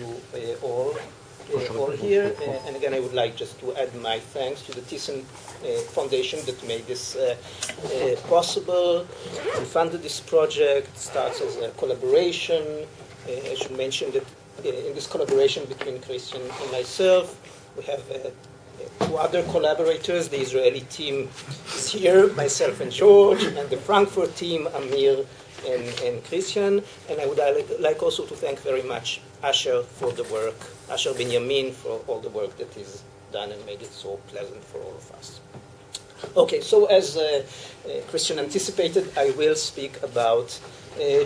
you all here. And again, I would like just to add my thanks to the Thyssen Foundation that made this possible. We funded this project. It starts as a collaboration. I should mention that in this collaboration between Christian and myself, we have two other collaborators. The Israeli team is here, myself and George, and the Frankfurt team, Amir and Christian. And I would like also to thank very much Asher for the work, Asher Benjamin for all the work that is done and made it so pleasant for all of us. Okay, so as Christian anticipated, I will speak about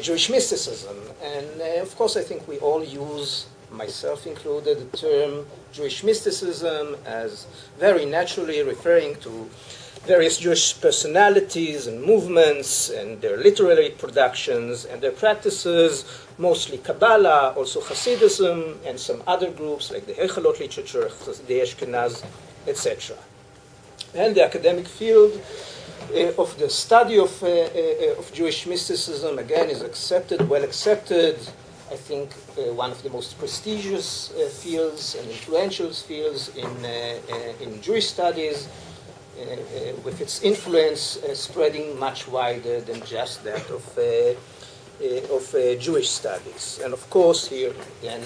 Jewish mysticism. And of course, I think we all use, myself included, the term Jewish mysticism as very naturally referring to various Jewish personalities and movements and their literary productions and their practices, mostly Kabbalah, also Hasidism, and some other groups like the Hechelot literature, the Ashkenaz, etc. And the academic field of the study of Jewish mysticism, again, is accepted, well accepted. I think one of the most prestigious fields and influential fields in Jewish studies, with its influence spreading much wider than just that of Jewish studies. And of course, here again,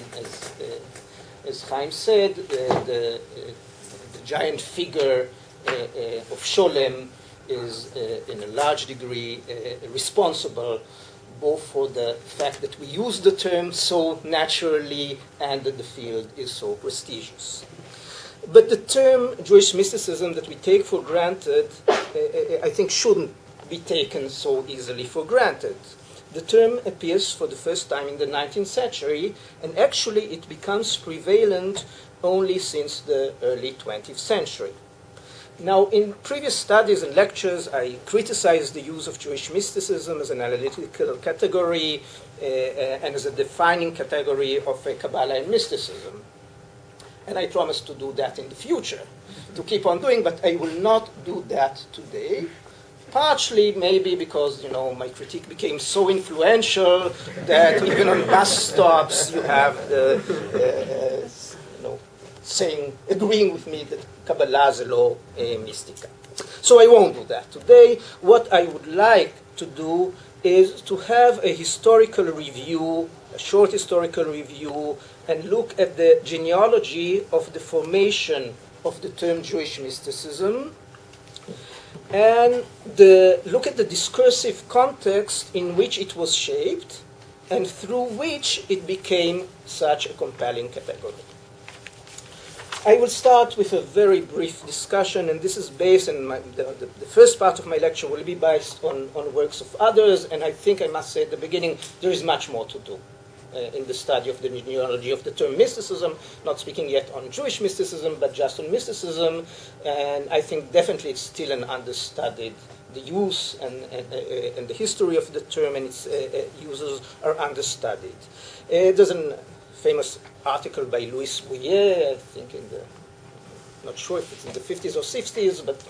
as Chaim said, the giant figure of Scholem is in a large degree responsible both for the fact that we use the term so naturally and that the field is so prestigious. But the term Jewish mysticism that we take for granted, I think shouldn't be taken so easily for granted. The term appears for the first time in the 19th century, and actually it becomes prevalent only since the early 20th century. Now, in previous studies and lectures, I criticized the use of Jewish mysticism as an analytical category and as a defining category of Kabbalah and mysticism. And I promise to do that in the future, to keep on doing, but I will not do that today. Partially, maybe because, my critique became so influential that even on bus stops you have the, agreeing with me that Kabbalah is a law mystica. So I won't do that today. What I would like to do is to have a historical review, a short historical review, and look at the genealogy of the formation of the term Jewish mysticism, and look at the discursive context in which it was shaped and through which it became such a compelling category. I will start with a very brief discussion, and this is based on the first part of my lecture will be based on works of others, and I think I must say at the beginning there is much more to do in the study of the genealogy of the term mysticism, not speaking yet on Jewish mysticism, but just on mysticism, and I think definitely it's still an understudied. The use and the history of the term and its users are understudied. There's a famous article by Louis Bouillet, I think not sure if it's in the 50s or 60s, but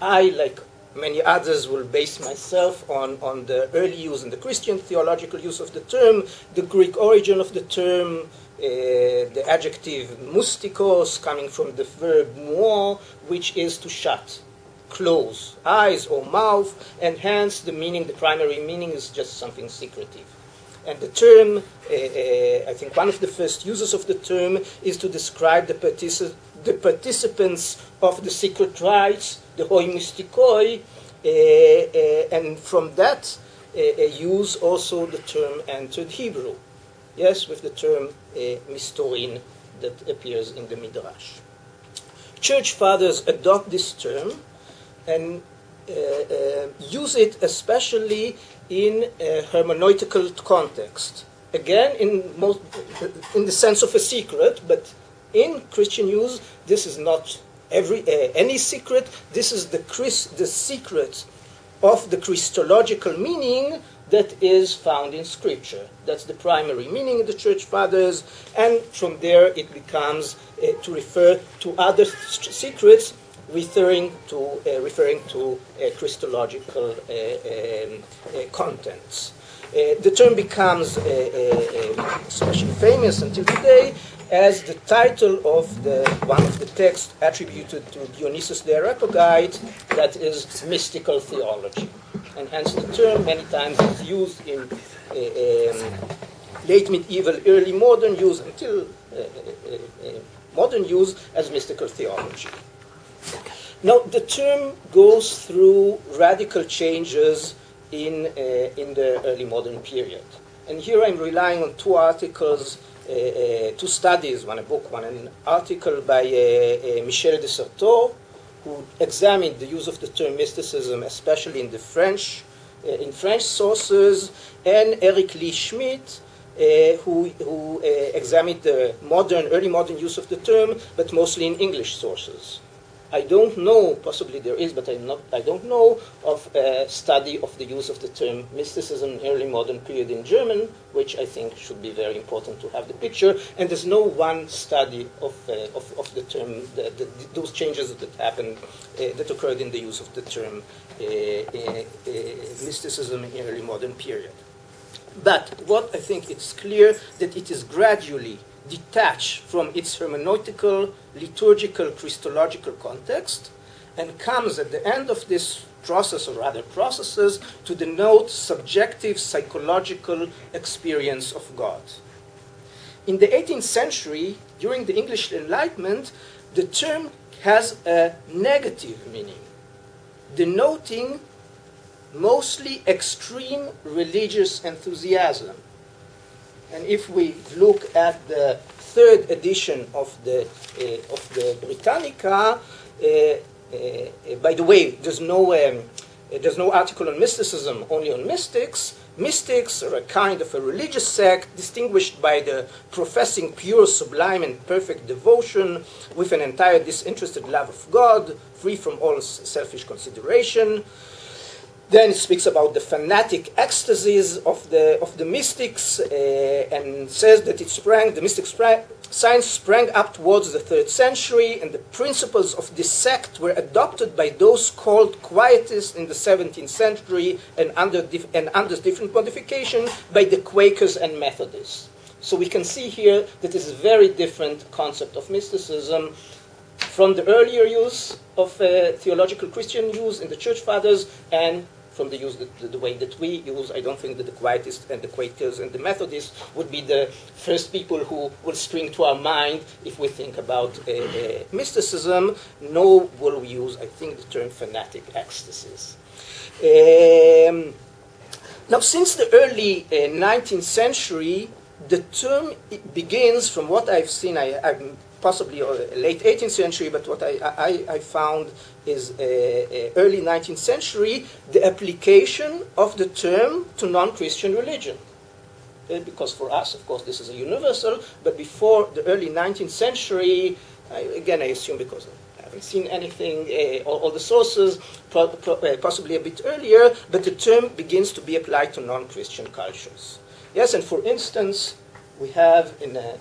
I, like many others, will base myself on the early use and the Christian theological use of the term, the Greek origin of the term, the adjective mustikos coming from the verb muo, which is to shut, close, eyes or mouth, and hence the primary meaning is just something secretive. And the term, I think one of the first uses of the term is to describe the participants of the secret rites, the hoi mystikoi, and from that use also the term entered Hebrew, yes, with the term mistorin that appears in the Midrash. Church fathers adopt this term and use it especially in a hermeneutical context. Again, in the sense of a secret, but in Christian use, this is not any secret. This is the secret of the Christological meaning that is found in Scripture. That's the primary meaning of the Church Fathers, and from there it becomes to refer to other secrets, referring to Christological contents. The term becomes especially famous until today as the title of one of the texts attributed to Dionysius the Areopagite, that is mystical theology. And hence the term many times is used in late medieval, early modern use until modern use as mystical theology. Now the term goes through radical changes in the early modern period. And here I'm relying on two articles, two studies, one a book, one an article by Michel de Certeau, who examined the use of the term mysticism, especially in French sources, and Eric Lee Schmidt, who examined the early modern use of the term, but mostly in English sources. I don't know, possibly there is, but I don't know of a study of the use of the term mysticism in early modern period in German, which I think should be very important to have the picture. And there's no one study of the term, those changes that happened, that occurred in the use of the term mysticism in early modern period. But what I think it's clear that it is gradually detached from its hermeneutical, liturgical, Christological context, and comes at the end of this process, or rather processes, to denote subjective psychological experience of God. In the 18th century, during the English Enlightenment, the term has a negative meaning, denoting mostly extreme religious enthusiasm. And if we look at the third edition of the Britannica, by the way, there's no article on mysticism, only on mystics. Mystics are a kind of a religious sect distinguished by the professing pure, sublime, and perfect devotion with an entire disinterested love of God, free from all selfish consideration. Then it speaks about the fanatic ecstasies of the mystics, and says that the mystic science sprang up towards the 3rd century, and the principles of this sect were adopted by those called Quietists in the 17th century, and under different modification by the Quakers and Methodists. So we can see here that this is a very different concept of mysticism from the earlier use of theological Christian use in the Church Fathers, and from the use the way that we use. I don't think that the Quietists and the Quakers and the Methodists would be the first people who will spring to our mind if we think about mysticism. Nor will we use, I think, the term fanatic ecstasies. Now, since the early 19th century, the term begins, from what I've seen, I'm possibly late 18th century, but what I found is early 19th century, the application of the term to non-Christian religion. Because for us, of course, this is a universal, but before the early 19th century, I assume because I haven't seen anything, all the sources, possibly a bit earlier, but the term begins to be applied to non-Christian cultures. Yes, and for instance, we have in a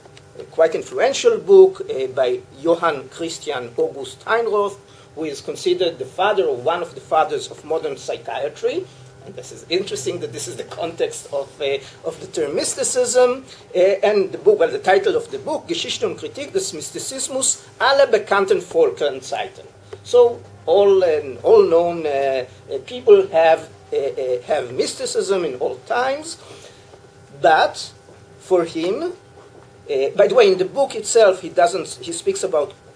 quite influential book by Johann Christian August Heinroth, who is considered the father or one of the fathers of modern psychiatry. And this is interesting that this is the context of the term mysticism. And the book, the title of the book, Geschichte und Kritik des Mystizismus, alle bekannten Völkern Zeiten. So all known people have mysticism in all times, but for him, by the way, in the book itself, he speaks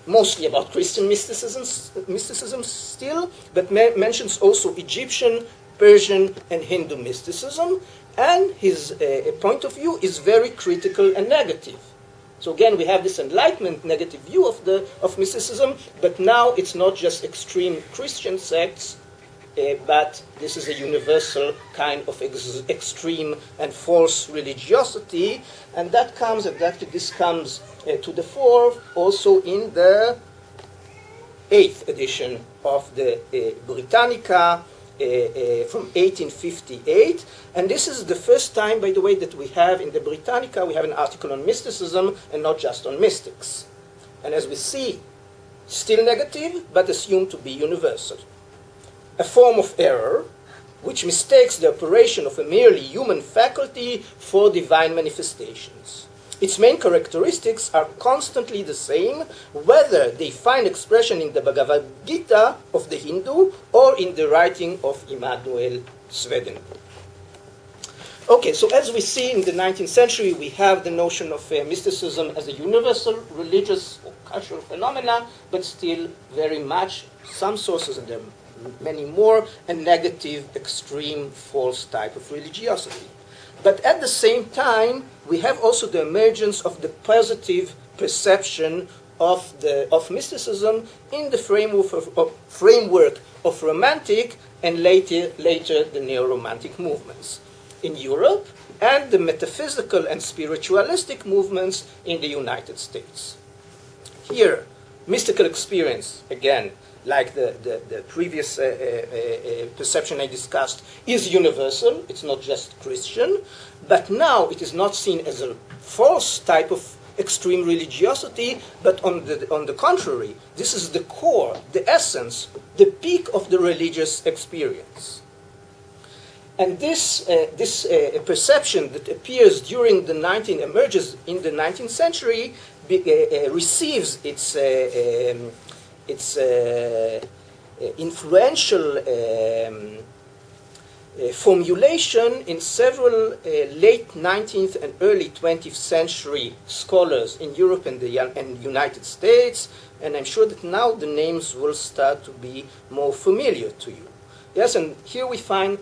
mostly about Christian mysticism still, but mentions also Egyptian, Persian, and Hindu mysticism, and his point of view is very critical and negative. So again, we have this Enlightenment negative view of mysticism, but now it's not just extreme Christian sects, but this is a universal kind of extreme and false religiosity, and this comes to the fore also in the 8th edition of the Britannica from 1858, and this is the first time, by the way, that we have in the Britannica, we have an article on mysticism and not just on mystics. And as we see, still negative, but assumed to be universal. A form of error, which mistakes the operation of a merely human faculty for divine manifestations. Its main characteristics are constantly the same, whether they find expression in the Bhagavad Gita of the Hindu or in the writing of Immanuel Swedenborg. Okay, so as we see in the 19th century, we have the notion of mysticism as a universal religious or cultural phenomena, but still very much, some sources, and there are many more, a negative, extreme, false type of religiosity. But at the same time, we have also the emergence of the positive perception of mysticism in the framework of romantic and later the neo-romantic movements in Europe, and the metaphysical and spiritualistic movements in the United States. Here, mystical experience, again, like the previous perception I discussed, is universal. It's not just Christian, but now it is not seen as a false type of extreme religiosity, but on the contrary, this is the core, the essence, the peak of the religious experience. And this perception that appears emerges in the 19th century, receives its influential formulation in several late 19th and early 20th century scholars in Europe and the United States, and I'm sure that now the names will start to be more familiar to you. Yes, and here we find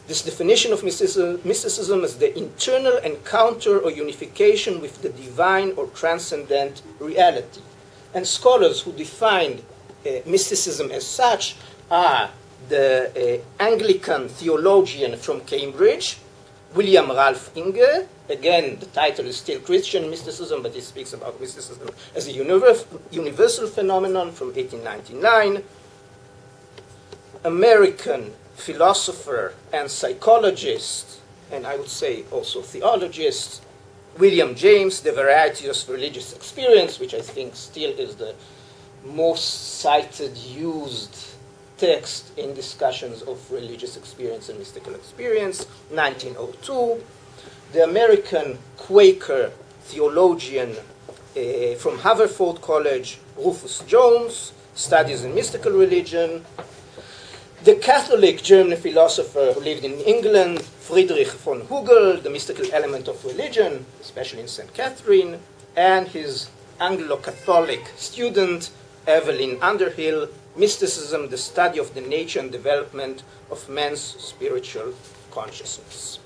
this definition of mysticism as the internal encounter or unification with the divine or transcendent reality. And scholars who define mysticism as such are the Anglican theologian from Cambridge, William Ralph Inge. Again, the title is still Christian mysticism, but he speaks about mysticism as a universal phenomenon from 1899. American philosopher and psychologist, and I would say also theologist, William James, The Varieties of Religious Experience, which I think still is the most cited, used text in discussions of religious experience and mystical experience, 1902. The American Quaker theologian from Haverford College, Rufus Jones, Studies in Mystical Religion. The Catholic German philosopher who lived in England, Friedrich von Hugel, The Mystical Element of Religion, especially in St. Catherine, and his Anglo-Catholic student, Evelyn Underhill, Mysticism, the Study of the Nature and Development of Man's Spiritual Consciousness.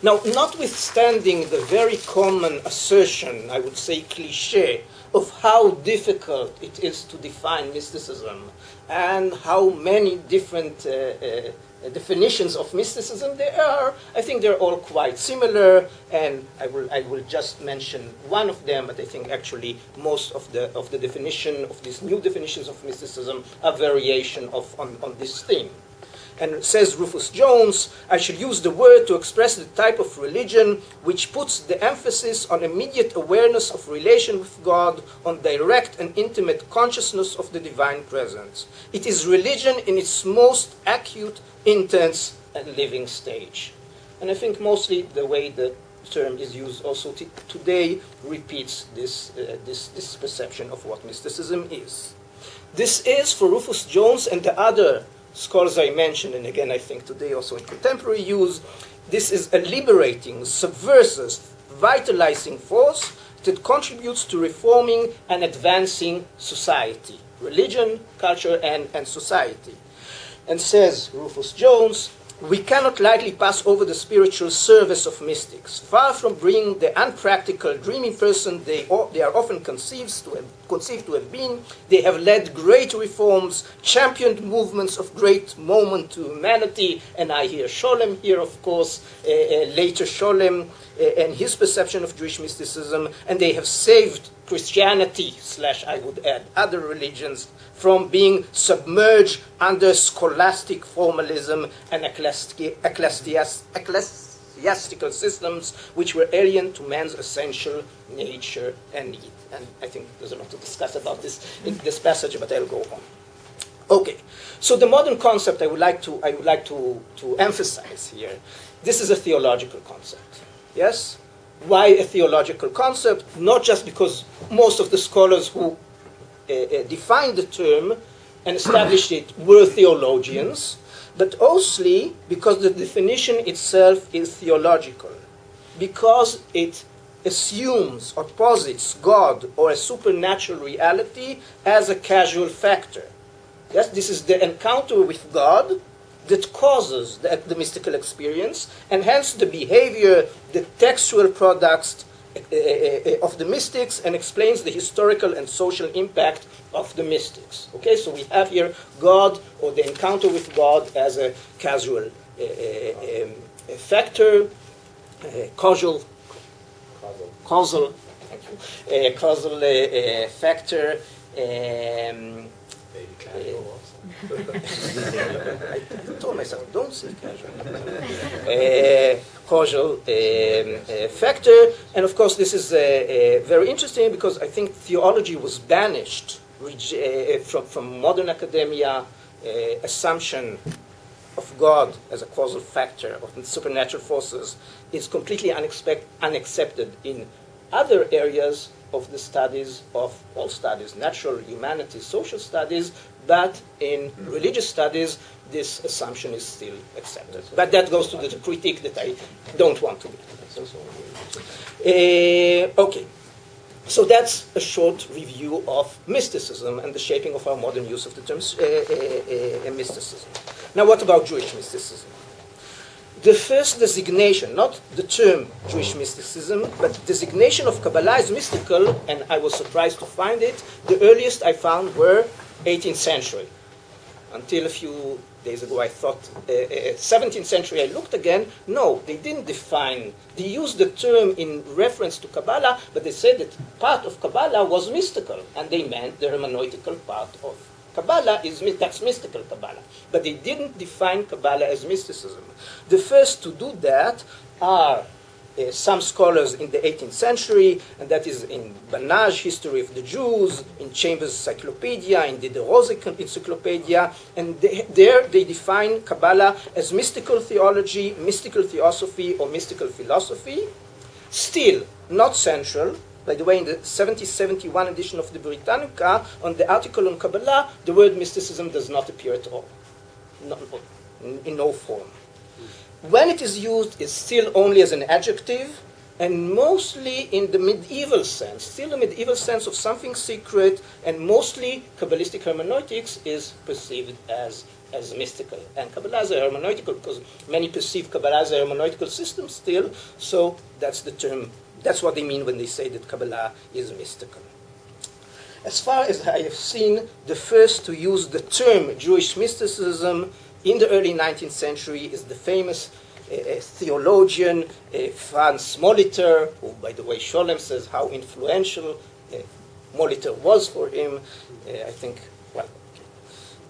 Now, notwithstanding the very common assertion, I would say cliché, of how difficult it is to define mysticism and how many different definitions of mysticism there are, I think they're all quite similar, and I will just mention one of them, but I think actually most of the definition of these new definitions of mysticism are variation on this theme. And says Rufus Jones, I shall use the word to express the type of religion which puts the emphasis on immediate awareness of relation with God, on direct and intimate consciousness of the divine presence. It is religion in its most acute, intense, and living stage. And I think mostly the way the term is used also today repeats this perception of what mysticism is. This is, for Rufus Jones and the other scholars I mentioned, and again I think today also in contemporary use, this is a liberating, subversive, vitalizing force that contributes to reforming and advancing society, religion, culture, and society. And says Rufus Jones, we cannot lightly pass over the spiritual service of mystics. Far from being the unpractical, dreaming person they are often conceived to have been, they have led great reforms, championed movements of great moment to humanity, and I hear Scholem here, of course, later Scholem, and his perception of Jewish mysticism, and they have saved Christianity, / I would add, other religions, from being submerged under scholastic formalism and ecclesiastical systems which were alien to man's essential nature and need. And I think there's a lot to discuss about this in this passage, but I'll go on. Okay, so the modern concept I would like to emphasize here. This is a theological concept. Yes? Why a theological concept? Not just because most of the scholars who defined the term and established it were theologians, but also because the definition itself is theological, because it assumes or posits God or a supernatural reality as a causal factor. Yes, this is the encounter with God that causes the mystical experience, and hence the behavior, the textual products of the mystics, and explains the historical and social impact of the mystics. Okay, so we have here God, or the encounter with God, as a causal factor, causal factor. I told myself, don't say casual. Causal factor, and of course this is very interesting because I think theology was banished from modern academia. Assumption of God as a causal factor of the supernatural forces is completely unaccepted in other areas of the studies, of all studies, natural, humanities, social studies, but in religious studies, this assumption is still accepted. But that goes to the critique that I don't want to do. Okay, so that's a short review of mysticism and the shaping of our modern use of the term mysticism. Now, what about Jewish mysticism? The first designation, not the term Jewish mysticism, but designation of Kabbalah as mystical, and I was surprised to find it, the earliest I found were 18th century. Until a few days ago I thought 17th century I looked again. No, they didn't define. They used the term in reference to Kabbalah, but they said that part of Kabbalah was mystical, and they meant the hermeneutical part of Kabbalah that's mystical Kabbalah. But they didn't define Kabbalah as mysticism. The first to do that are some scholars in the 18th century, and that is in Banach, History of the Jews, in Chambers' Encyclopedia, in the Rose Encyclopedia, and there they define Kabbalah as mystical theology, mystical theosophy, or mystical philosophy. Still not central. By the way, in the 7071 edition of the Britannica, on the article on Kabbalah, the word mysticism does not appear at all, in no form. When it is used, it's still only as an adjective, and mostly in the medieval sense, still a medieval sense of something secret, and mostly Kabbalistic hermeneutics is perceived as mystical. And Kabbalah is a hermeneutical, because many perceive Kabbalah as a hermeneutical system still, so that's the term. That's what they mean when they say that Kabbalah is mystical. As far as I have seen, the first to use the term Jewish mysticism in the early 19th century is the famous theologian Franz Molitor, who, by the way, Scholem says how influential Molitor was for him. I think, well,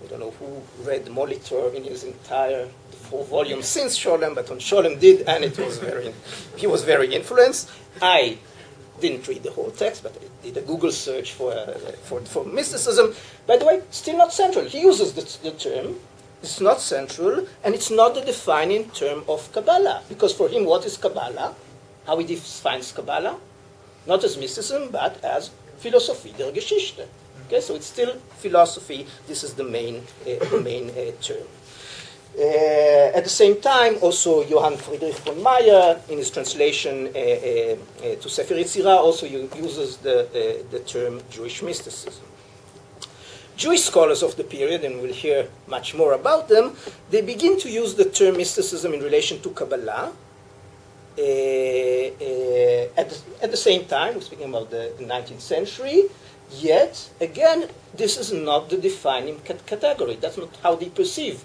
I don't know who read Molitor in his entire 4 volumes since Scholem, but when Scholem did, and he was very influenced. I didn't read the whole text, but I did a Google search for mysticism. By the way, still not central. He uses the term. It's not central, and it's not the defining term of Kabbalah. Because for him, what is Kabbalah? How he defines Kabbalah? Not as mysticism, but as Philosophie der Geschichte. Okay, so it's still philosophy. This is the main term. At the same time, also Johann Friedrich von Meyer, in his translation to Sefer Yetzirah, also uses the term Jewish mysticism. Jewish scholars of the period, and we'll hear much more about them, they begin to use the term mysticism in relation to Kabbalah. At the same time, we're speaking about the 19th century, yet, again, this is not the defining category. That's not how they perceive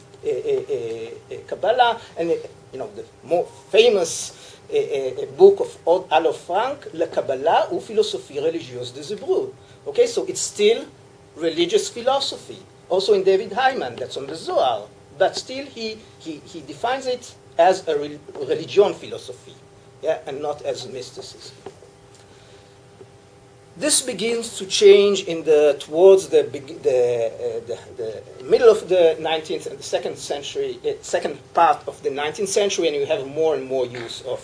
Kabbalah. And the more famous book of Otto Frank, La Kabbalah ou Philosophie religieuse des Hébreux. Okay, so it's still religious philosophy. Also in David Hyman, that's on the Zohar. But still he defines it as a religion philosophy, yeah, and not as mysticism. This begins to change towards the middle of the 19th and the second part of the 19th century, and you have more and more use of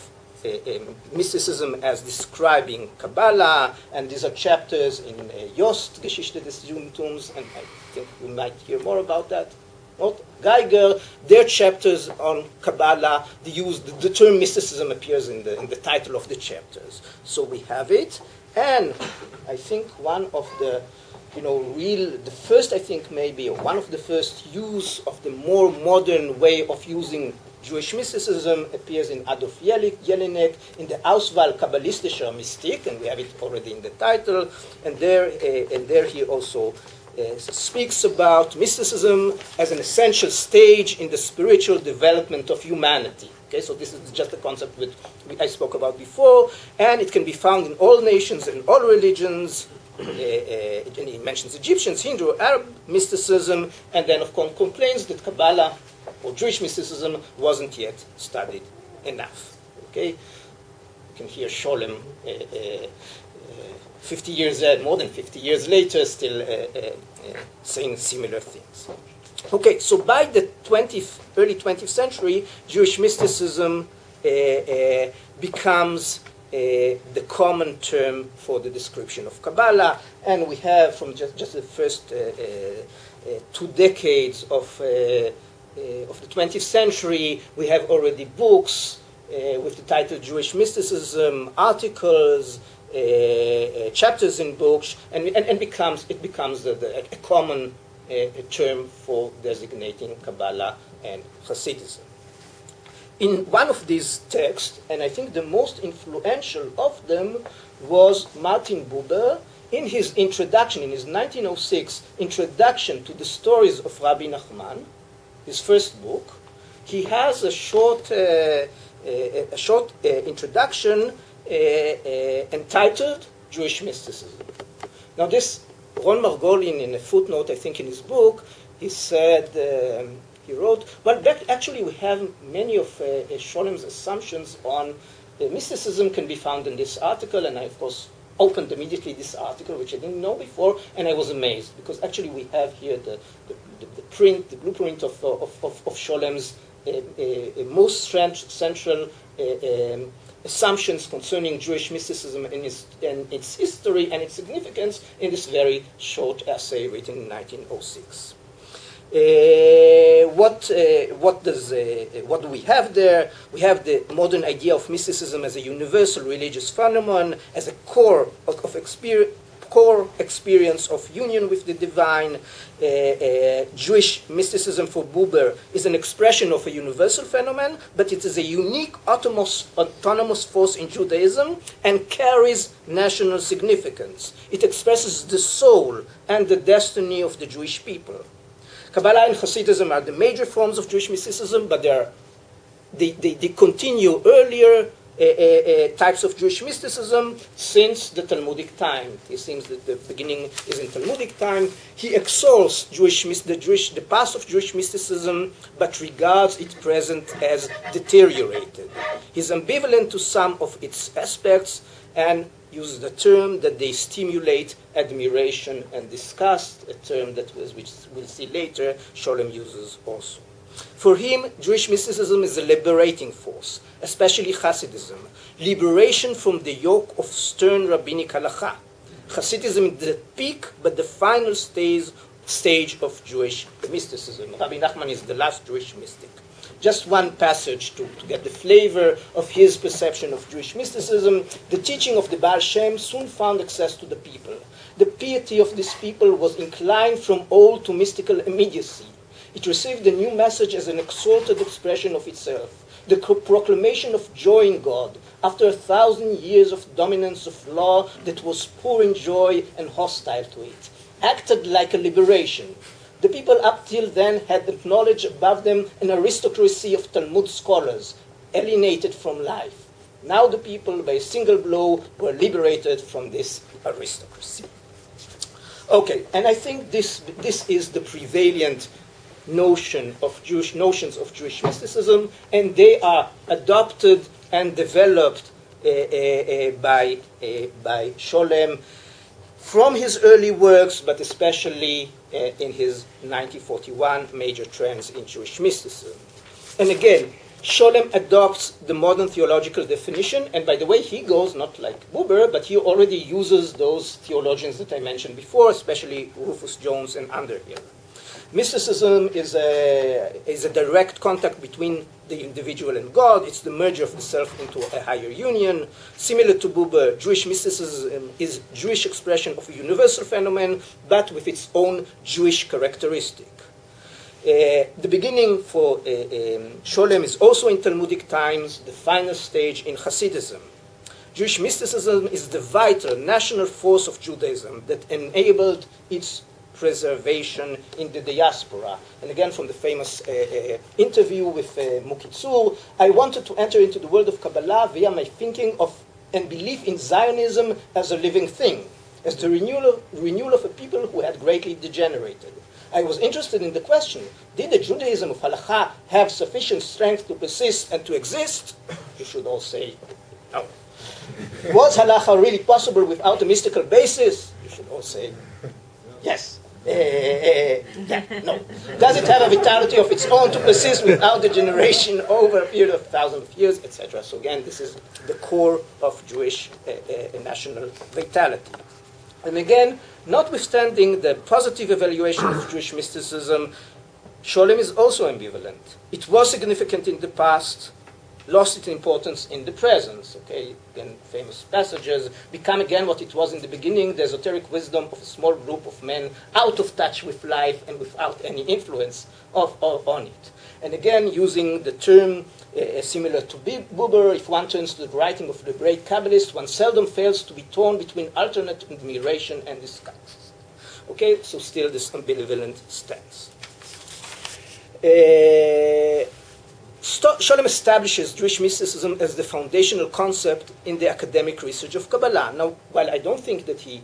mysticism as describing Kabbalah, and these are chapters in Jost, Geschichte des Judentums, and I think we might hear more about that. Geiger, their chapters on Kabbalah, the term mysticism appears in the title of the chapters. So we have it. And I think one of the, the first, I think maybe, or one of the first use of the more modern way of using Jewish mysticism appears in Adolf Jelinek in the Auswahl Kabbalistischer Mystik, and we have it already in the title. And there he also speaks about mysticism as an essential stage in the spiritual development of humanity. Okay, so this is just a concept that I spoke about before, and it can be found in all nations and all religions. And he mentions Egyptians, Hindu, Arab mysticism, and then of course complains that Kabbalah or Jewish mysticism wasn't yet studied enough. Okay, you can hear Scholem 50 years, more than 50 years later, still saying similar things. Okay, so by the early 20th century, Jewish mysticism becomes the common term for the description of Kabbalah, and we have from just the first 2 decades of the 20th century, we have already books with the title Jewish Mysticism, articles, chapters in books, and it becomes a common term for designating Kabbalah and Hasidism. In one of these texts, and I think the most influential of them, was Martin Buber in his introduction, in his 1906 introduction to the stories of Rabbi Nachman, his first book. He has a short introduction entitled Jewish Mysticism. Now this, Ron Margolin, in a footnote, I think in his book, he said, he wrote, well, actually we have many of Scholem's assumptions on mysticism can be found in this article, and I, of course, opened immediately this article, which I didn't know before, and I was amazed, because actually we have here the blueprint of Scholem's most central assumptions concerning Jewish mysticism and its history and its significance in this very short essay written in 1906. What do we have there? We have the modern idea of mysticism as a universal religious phenomenon, as a core experience of union with the divine. Jewish mysticism for Buber is an expression of a universal phenomenon, but it is a unique autonomous force in Judaism and carries national significance. It expresses the soul and the destiny of the Jewish people. Kabbalah and Hasidism are the major forms of Jewish mysticism, but they continue earlier types of Jewish mysticism since the Talmudic time. It seems that the beginning is in Talmudic time. He exalts the past of Jewish mysticism, but regards its present as deteriorated. He's ambivalent to some of its aspects and uses the term that they stimulate admiration and disgust, a term that which we'll see later, Scholem uses also. For him, Jewish mysticism is a liberating force, especially Hasidism, liberation from the yoke of stern rabbinic halacha. Hasidism is the peak, but the final stage of Jewish mysticism. Rabbi Nachman is the last Jewish mystic. Just one passage to get the flavor of his perception of Jewish mysticism. The teaching of the Baal Shem soon found access to the people. The piety of this people was inclined from old to mystical immediacy. It received the new message as an exalted expression of itself, the proclamation of joy in God, after 1,000 years of dominance of law that was poor in joy and hostile to it, acted like a liberation. The people up till then had acknowledged above them an aristocracy of Talmud scholars, alienated from life. Now the people, by a single blow, were liberated from this aristocracy. Okay, and I think this is the prevalent notions of Jewish mysticism, and they are adopted and developed by Scholem. from his early works, but especially in his 1941 Major Trends in Jewish Mysticism. And again, Scholem adopts the modern theological definition, and by the way, he goes not like Buber, but he already uses those theologians that I mentioned before, especially Rufus Jones and Underhill. Mysticism is a direct contact between the individual and God. It's the merger of the self into a higher union. Similar to Buber, Jewish mysticism is Jewish expression of a universal phenomenon, but with its own Jewish characteristic. The beginning for Scholem is also in Talmudic times, the final stage in Hasidism. Jewish mysticism is the vital national force of Judaism that enabled its preservation in the diaspora. And again, from the famous interview with Mukitzur, I wanted to enter into the world of Kabbalah via my thinking of and belief in Zionism as a living thing, as the renewal of a people who had greatly degenerated. I was interested in the question, did the Judaism of Halakha have sufficient strength to persist and to exist? You should all say no. Was Halakha really possible without a mystical basis? You should all say yes. No. Does it have a vitality of its own to persist without degeneration over a period of thousands of years, etc.? So again, this is the core of Jewish national vitality. And again, notwithstanding the positive evaluation of Jewish mysticism, Scholem is also ambivalent. It was significant in the past, lost its importance in the present. Okay, again, famous passages, become again what it was in the beginning, the esoteric wisdom of a small group of men out of touch with life and without any influence on it. And again, using the term similar to Buber, if one turns to the writing of the great Kabbalist, one seldom fails to be torn between alternate admiration and disgust. Okay, so still this ambivalent stance. Scholem establishes Jewish mysticism as the foundational concept in the academic research of Kabbalah. Now, while I don't think that he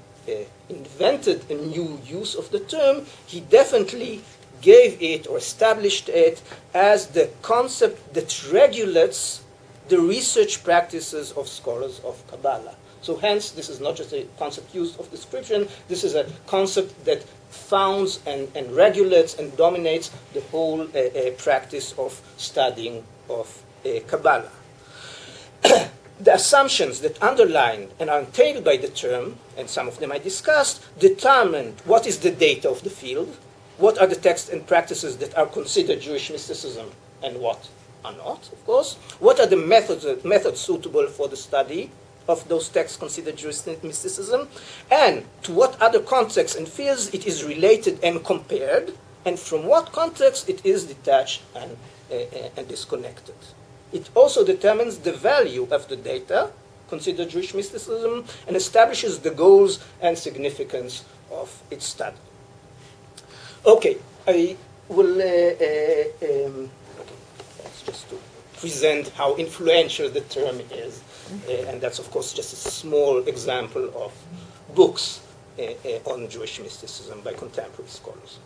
invented a new use of the term, he definitely gave it or established it as the concept that regulates the research practices of scholars of Kabbalah. So hence, this is not just a concept used of description, this is a concept that founds and regulates and dominates the whole practice of studying of Kabbalah. The assumptions that underline and are entailed by the term, and some of them I discussed, determine what is the data of the field, what are the texts and practices that are considered Jewish mysticism and what are not, of course, what are the methods suitable for the study of those texts considered Jewish mysticism, and to what other contexts and fields it is related and compared, and from what context it is detached and disconnected. It also determines the value of the data considered Jewish mysticism and establishes the goals and significance of its study. Okay, I will, that's just to present how influential the term is. And that's, of course, just a small example of books on Jewish mysticism by contemporary scholars.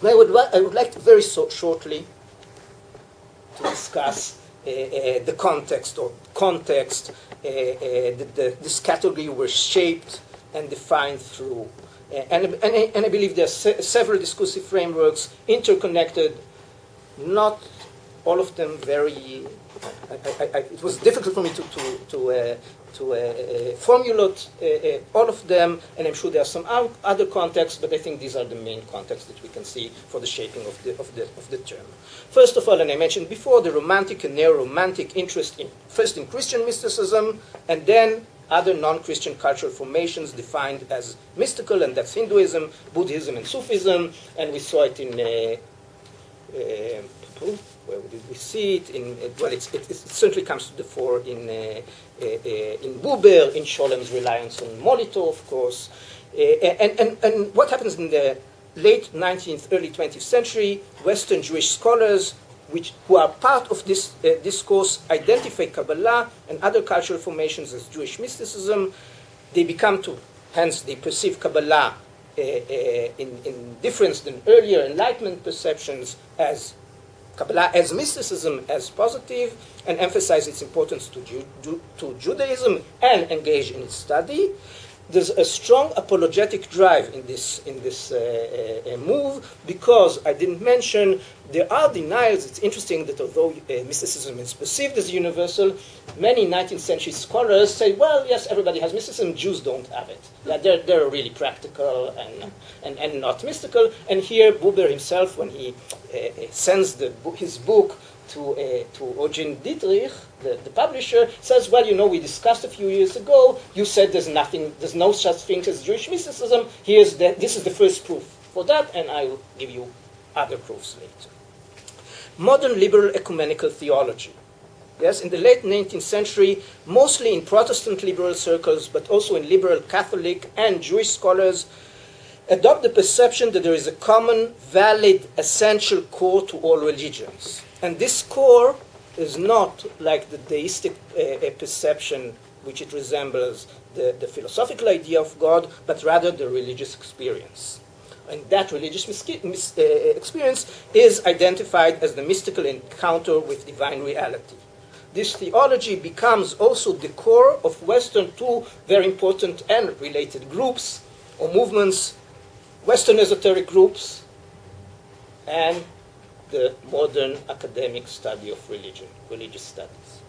I would like to very shortly to discuss the context or context that this category was shaped and defined through. And I believe there are several discursive frameworks interconnected, not all of them very. It was difficult for me to formulate all of them, and I'm sure there are some other contexts, but I think these are the main contexts that we can see for the shaping of the term. First of all, and I mentioned before, the romantic and neo-romantic interest first in Christian mysticism, and then other non-Christian cultural formations defined as mystical, and that's Hinduism, Buddhism, and Sufism, and we saw it in where did we see it? It certainly comes to the fore in Buber, in Scholem's reliance on Molito, of course. And what happens in the late 19th, early 20th century, Western Jewish scholars who are part of this discourse identify Kabbalah and other cultural formations as Jewish mysticism. They hence they perceive Kabbalah in difference than earlier Enlightenment perceptions as Kabbalah as mysticism as positive, and emphasize its importance to Judaism and engage in its study. there's a strong apologetic drive in this move, because I didn't mention there are denials. It's interesting that although mysticism is perceived as universal, many 19th century scholars say, well, yes, everybody has mysticism, Jews don't have it. Yeah, they're really practical and not mystical. And here Buber himself, when he sends his book to Eugen Dietrich, the publisher, says, well, we discussed a few years ago, you said there's no such thing as Jewish mysticism, this is the first proof for that, and I will give you other proofs later. Modern liberal ecumenical theology. Yes, in the late 19th century, mostly in Protestant liberal circles, but also in liberal Catholic and Jewish scholars, adopt the perception that there is a common, valid, essential core to all religions. And this core is not like the deistic perception, which it resembles the philosophical idea of God, but rather the religious experience. And that religious experience is identified as the mystical encounter with divine reality. This theology becomes also the core of Western two very important and related groups or movements, Western esoteric groups and the modern academic study of religion, religious studies.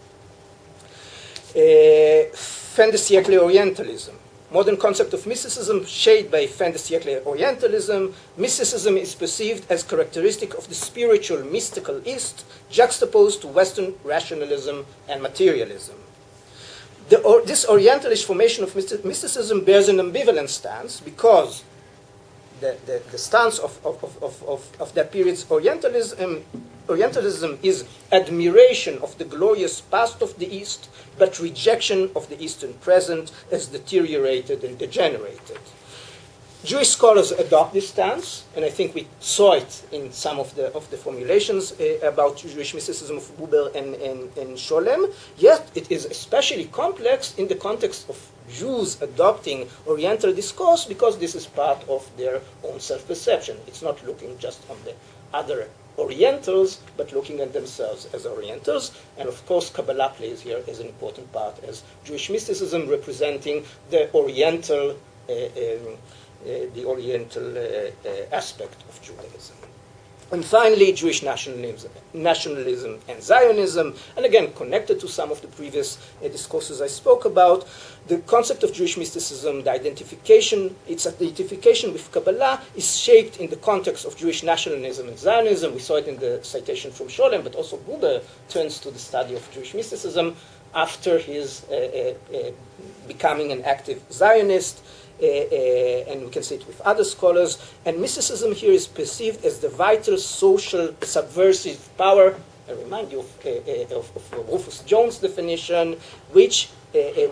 Fin de siècle Orientalism. Modern concept of mysticism shaped by fin de siècle Orientalism. Mysticism is perceived as characteristic of the spiritual, mystical East, juxtaposed to Western rationalism and materialism. This Orientalist formation of mysticism bears an ambivalent stance, because the stance of that period's Orientalism is admiration of the glorious past of the East, but rejection of the Eastern present as deteriorated and degenerated. Jewish scholars adopt this stance, and I think we saw it in some of the formulations about Jewish mysticism of Buber and Scholem, yet it is especially complex in the context of Jews adopting Oriental discourse, because this is part of their own self-perception. It's not looking just on the other Orientals, but looking at themselves as Orientals. And of course, Kabbalah plays here as an important part, as Jewish mysticism representing the Oriental aspect of Judaism. And finally, Jewish nationalism and Zionism, and again, connected to some of the previous discourses I spoke about, the concept of Jewish mysticism, its identification with Kabbalah is shaped in the context of Jewish nationalism and Zionism. We saw it in the citation from Scholem, but also Buber turns to the study of Jewish mysticism after his becoming an active Zionist. And we can see it with other scholars. And mysticism here is perceived as the vital social subversive power. I remind you of Rufus Jones' definition, which,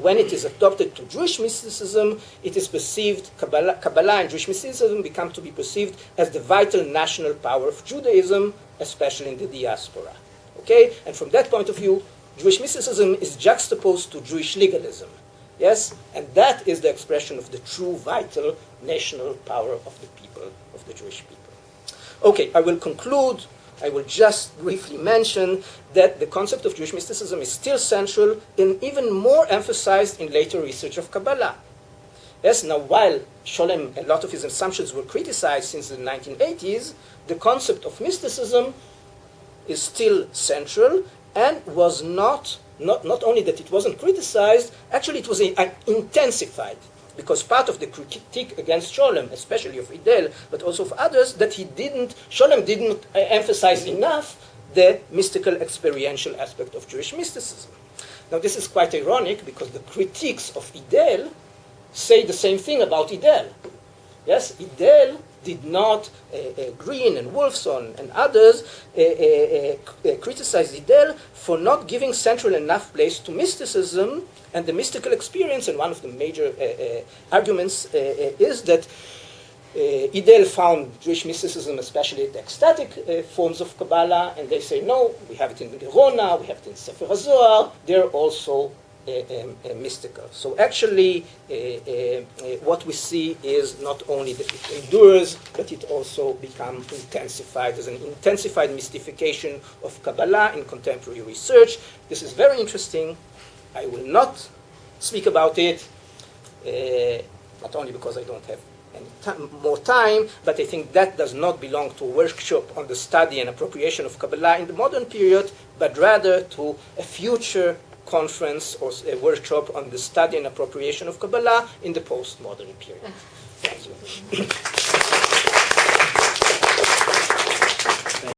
when it is adopted to Jewish mysticism, it is perceived, Kabbalah and Jewish mysticism become to be perceived as the vital national power of Judaism, especially in the diaspora. Okay? And from that point of view, Jewish mysticism is juxtaposed to Jewish legalism. Yes, and that is the expression of the true vital national power of the people, of the Jewish people. Okay, I will conclude. I will just briefly mention that the concept of Jewish mysticism is still central and even more emphasized in later research of Kabbalah. Yes, now while Scholem, a lot of his assumptions were criticized since the 1980s, the concept of mysticism is still central and was not only that it wasn't criticized, actually it was intensified, because part of the critique against Scholem, especially of Idel, but also of others, that Scholem didn't emphasize enough the mystical experiential aspect of Jewish mysticism. Now this is quite ironic, because the critiques of Idel say the same thing about Idel. Yes, Idel did not, Green and Wolfson and others, criticize Idel for not giving central enough place to mysticism and the mystical experience. And one of the major arguments is that Idel found Jewish mysticism, especially the ecstatic forms of Kabbalah, and they say, no, we have it in the Gerona, we have it in Sefer HaZohar, they're also mystical. So actually, what we see is not only that it endures, but it also becomes intensified as an intensified mystification of Kabbalah in contemporary research. This is very interesting. I will not speak about it. not only because I don't have any more time, but I think that does not belong to a workshop on the study and appropriation of Kabbalah in the modern period, but rather to a future conference or a workshop on the study and appropriation of Kabbalah in the postmodern period. Thank you.